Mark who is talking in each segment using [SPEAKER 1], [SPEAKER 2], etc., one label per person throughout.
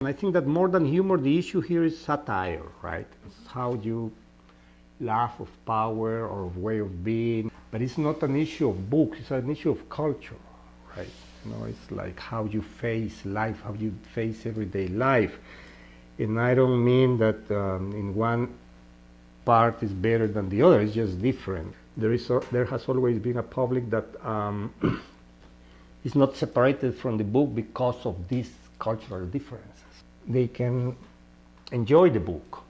[SPEAKER 1] I think that more than humor, the issue here is satire, right? It's how you laugh of power or of way of being. But it's not an issue of books, it's an issue of culture, right? You know, it's like how you face life, how you face everyday life. And I don't mean that in one part is better than the other, it's just different. There has always been a public that is not separated from the book because of these cultural differences. They can enjoy the book,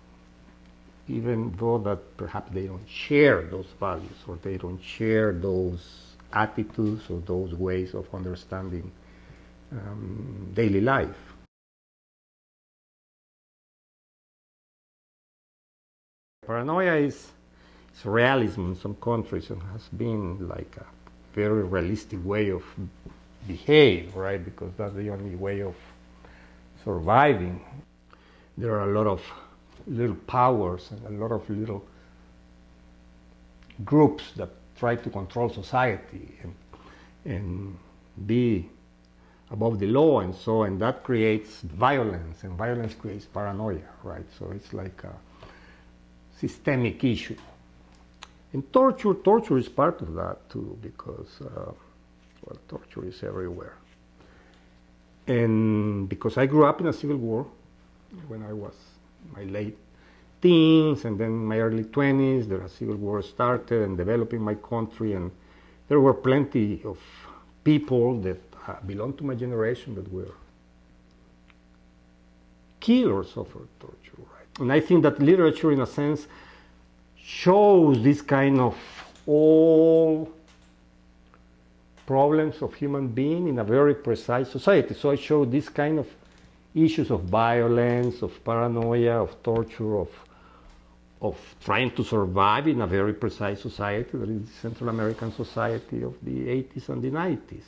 [SPEAKER 1] even though that perhaps they don't share those values or they don't share those attitudes or those ways of understanding daily life. Paranoia is realism in some countries and has been like a very realistic way of behave, right? Because that's the only way of surviving. There are a lot of little powers and a lot of little groups that try to control society and be above the law and so, and that creates violence, and violence creates paranoia, right? So it's like a systemic issue. And torture is part of that too, because well, torture is everywhere. And because I grew up in a civil war when I was in my late teens and then my early 20s, the civil war started and developed in my country, and there were plenty of people that belonged to my generation that were killed or suffered torture, right? And I think that literature, in a sense, shows this kind of all problems of human being in a very precise society. So I show this kind of issues of violence, of paranoia, of torture, of trying to survive in a very precise society, that is the Central American society of the 80s and the 90s.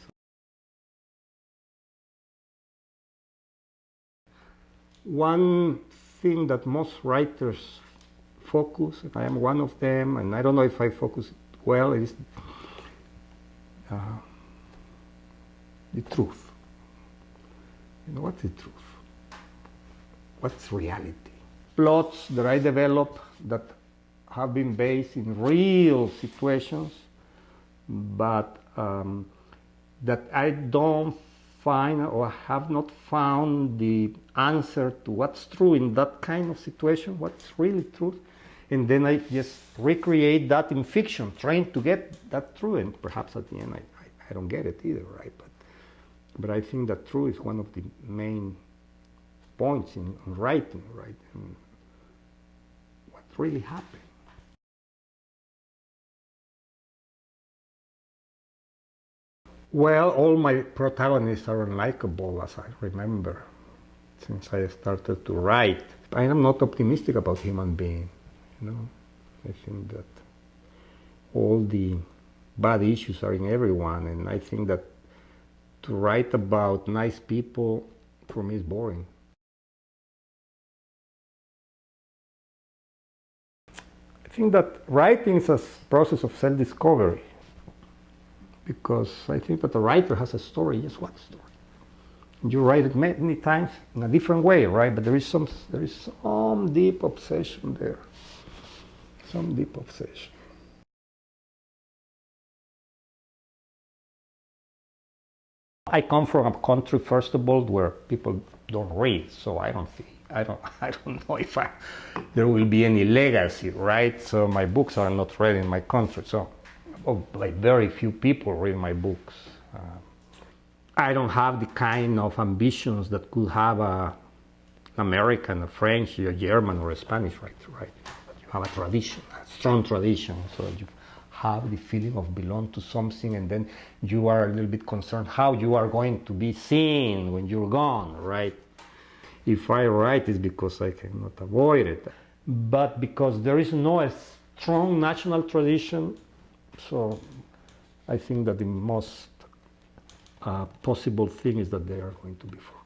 [SPEAKER 1] One thing that most writers focus, and I am one of them, and I don't know if I focus well, is the truth. You know, what's the truth? What's reality? Plots that I develop that have been based in real situations, but that I don't find or have not found the answer to what's true in that kind of situation, what's really true. And then I just recreate that in fiction, trying to get that true, and perhaps at the end I don't get it either, right? But I think that truth is one of the main points in writing, right? And what really happened. Well, all my protagonists are unlikable, as I remember, since I started to write. I am not optimistic about human beings. You know, I think that all the bad issues are in everyone, and I think that to write about nice people, for me, is boring. I think that writing is a process of self-discovery, because I think that a writer has a story, just one story. You write it many times in a different way, right? But there is some deep obsession there. Some deep obsession. I come from a country, first of all, where people don't read, so I don't know if there will be any legacy, right? So my books are not read in my country, so like very few people read my books. I don't have the kind of ambitions that could have an American, a French, a German, or a Spanish writer, right? You have a tradition, a strong tradition, so you have the feeling of belong to something, and then you are a little bit concerned how you are going to be seen when you're gone, right? If I write, it's because I cannot avoid it, but because there is no strong national tradition, so I think that the most possible thing is that they are going to be forgotten.